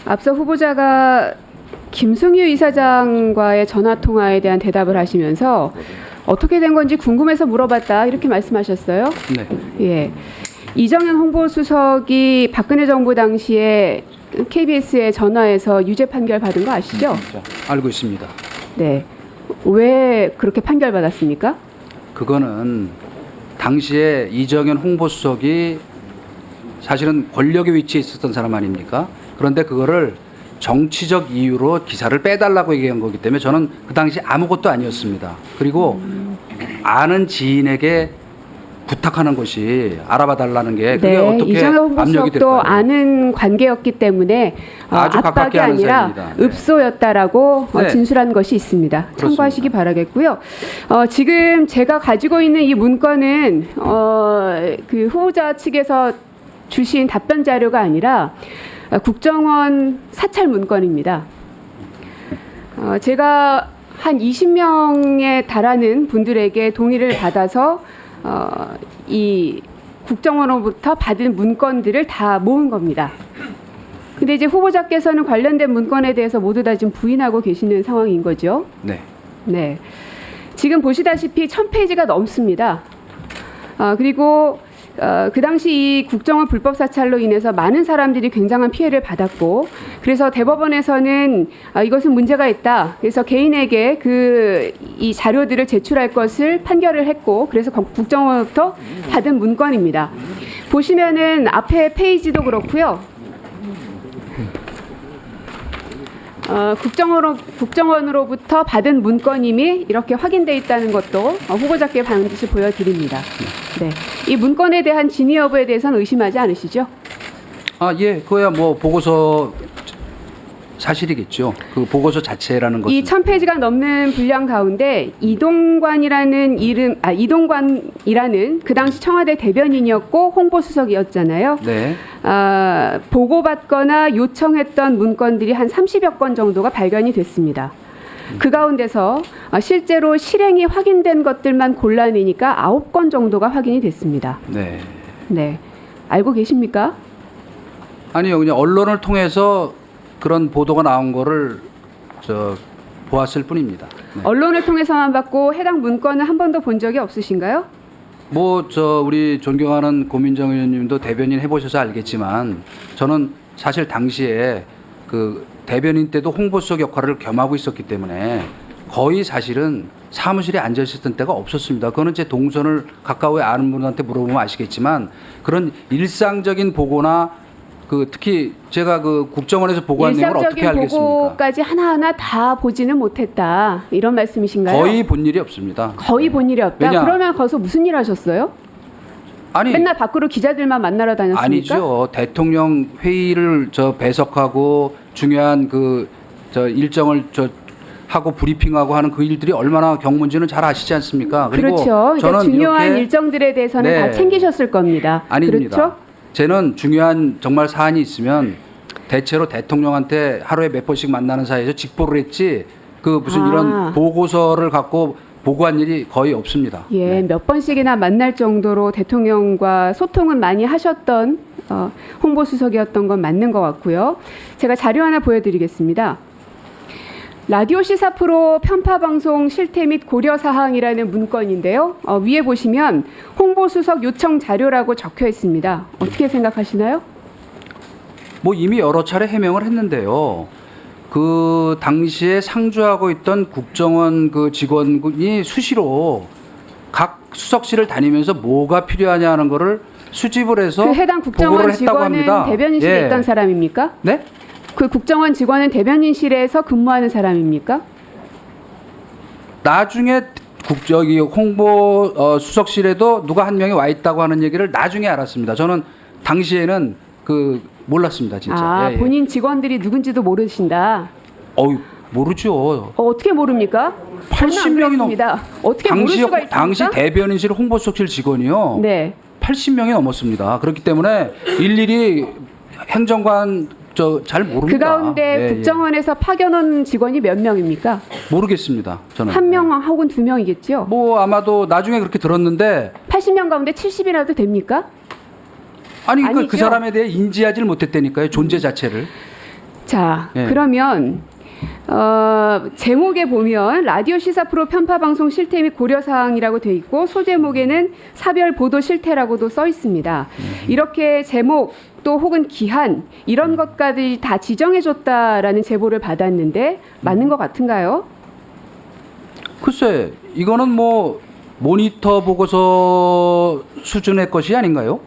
앞서 후보자가 김승유 이사장과의 전화 통화에 대한 대답을 하시면서 어떻게 된 건지 궁금해서 물어봤다 이렇게 말씀하셨어요. 네. 예. 이정현 홍보수석이 박근혜 정부 당시에 KBS에 전화해서 유죄 판결 받은 거 아시죠? 알고 있습니다. 네. 왜 그렇게 판결 받았습니까? 그거는 당시에 이정현 홍보수석이 사실은 권력의 위치에 있었던 사람 아닙니까? 그런데 그거를 정치적 이유로 기사를 빼달라고 얘기한 거기 때문에 저는 그 당시 아무것도 아니었습니다. 그리고 아는 지인에게 부탁하는 것이 알아봐 달라는 게 그게 네, 어떻게 이정현 압력이 홍보수석도 될까요? 아는 관계였기 때문에 아주 압박이 가깝게 아는 아니라 사이입니다. 네. 읍소였다라고 네. 진술한 것이 있습니다. 그렇습니다. 참고하시기 바라겠고요. 지금 제가 가지고 있는 이 문건은 그 후보자 측에서 주신 답변 자료가 아니라 국정원 사찰 문건입니다. 제가 한 20명에 달하는 분들에게 동의를 받아서 이 국정원으로부터 받은 문건들을 다 모은 겁니다. 근데 이제 후보자께서는 관련된 문건에 대해서 모두 다 지금 부인하고 계시는 상황인 거죠. 네. 네. 지금 보시다시피 1000페이지가 넘습니다. 그리고 그 당시 이 국정원 불법 사찰로 인해서 많은 사람들이 굉장한 피해를 받았고, 그래서 대법원에서는 이것은 문제가 있다. 그래서 개인에게 이 자료들을 제출할 것을 판결을 했고, 그래서 국정원부터 받은 문건입니다. 보시면은 앞에 페이지도 그렇고요. 국정원으로부터 받은 문건임이 이렇게 확인돼 있다는 것도 후보자께 반드시 보여드립니다. 네, 이 문건에 대한 진위 여부에 대해서는 의심하지 않으시죠? 예, 그거야 뭐 보고서 사실이겠죠. 그 보고서 자체라는 것은. 이 1000페이지가 넘는 분량 가운데 이동관이라는 그 당시 청와대 대변인이었고 홍보수석이었잖아요. 네. 보고받거나 요청했던 문건들이 한 30여 건 정도가 발견이 됐습니다. 그 가운데서 실제로 실행이 확인된 것들만 골라내니까 9건 정도가 확인이 됐습니다. 네. 네, 알고 계십니까? 아니요, 그냥 언론을 통해서 그런 보도가 나온 거를 보았을 뿐입니다. 네. 언론을 통해서만 받고 해당 문건을 한 번도 본 적이 없으신가요? 우리 존경하는 고민정 의원님도 대변인 해보셔서 알겠지만 저는 사실 당시에 그 대변인 때도 홍보수석 역할을 겸하고 있었기 때문에 거의 사실은 사무실에 앉아 있었던 때가 없었습니다. 그거는 제 동선을 가까이 아는 분한테 물어보면 아시겠지만 그런 일상적인 보고나 특히 제가 그 국정원에서 보고한 내용을 어떻게 일상적인 알겠습니까? 보고까지 하나하나 다 보지는 못했다, 이런 말씀이신가요? 거의 본 일이 없습니다. 거의 본 일이 없다. 왜냐? 그러면 거기서 무슨 일 하셨어요? 아니, 맨날 밖으로 기자들만 만나러 다녔습니까? 아니죠. 대통령 회의를 중요한 일정을 하고 브리핑하고 하는 그 일들이 얼마나 경문지는 잘 아시지 않습니까? 그리고 그렇죠. 그러니까 저는 중요한 이렇게 일정들에 대해서는 네. 다 챙기셨을 겁니다. 아닙니다. 그렇죠? 저는 중요한 정말 사안이 있으면 대체로 대통령한테 하루에 몇 번씩 만나는 사이에서 직보를 했지 이런 보고서를 갖고 보고한 일이 거의 없습니다. 예, 네. 몇 번씩이나 만날 정도로 대통령과 소통은 많이 하셨던 홍보수석이었던 건 맞는 것 같고요. 제가 자료 하나 보여드리겠습니다. 라디오 시사 프로 편파 방송 실태 및 고려 사항이라는 문건인데요. 위에 보시면 홍보수석 요청 자료라고 적혀 있습니다. 어떻게 생각하시나요? 이미 여러 차례 해명을 했는데요. 그 당시에 상주하고 있던 국정원 그 직원이 수시로 각 수석실을 다니면서 뭐가 필요하냐 하는 거를 수집을 해서 그 해당 국정원 보고를 했다고 직원은 합니다. 대변인실에 예. 있던 사람입니까? 네? 그 국정원 직원은 대변인실에서 근무하는 사람입니까? 나중에 홍보 수석실에도 누가 한 명이 와 있다고 하는 얘기를 나중에 알았습니다. 저는 당시에는 몰랐습니다, 진짜. 예. 본인 직원들이 누군지도 모르신다. 모르죠. 어떻게 모릅니까? 80명이 넘습니다. 어떻게 모를 수가 있습니까? 당시 대변인실 홍보수석실 직원이요. 네. 80명이 넘었습니다. 그렇기 때문에 일일이 행정관 잘 모릅니다. 그 가운데 국정원에서 파견 직원이 몇 명입니까? 모르겠습니다. 저는. 한 명 혹은 두 명이겠죠? 아마도 나중에 그렇게 들었는데 80명 가운데 70이라도 됩니까? 그 아니죠. 사람에 대해 인지하지를 못했다니까요. 존재 자체를. 자, 예. 그러면 제목에 보면 라디오 시사 프로 편파 방송 실태 및 고려 사항이라고 돼 있고 소제목에는 사별 보도 실태라고도 써 있습니다. 이렇게 제목 또 혹은 기한 이런 것까지 다 지정해 줬다라는 제보를 받았는데 맞는 것 같은가요? 글쎄, 이거는 뭐 모니터 보고서 수준의 것이 아닌가요?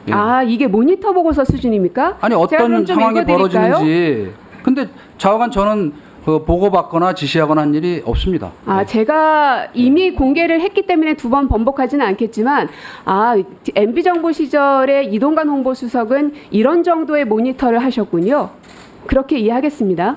예. 아, 이게 모니터 보고서 수준입니까? 아니 제가 그럼 어떤 좀 상황이 읽어드릴까요? 벌어지는지. 근데 좌우간 저는 보고받거나 지시하거나 한 일이 없습니다. 아, 제가 이미 공개를 했기 때문에 두 번 번복하지는 않겠지만, MB 정부 시절에 이동관 홍보수석은 이런 정도의 모니터를 하셨군요. 그렇게 이해하겠습니다.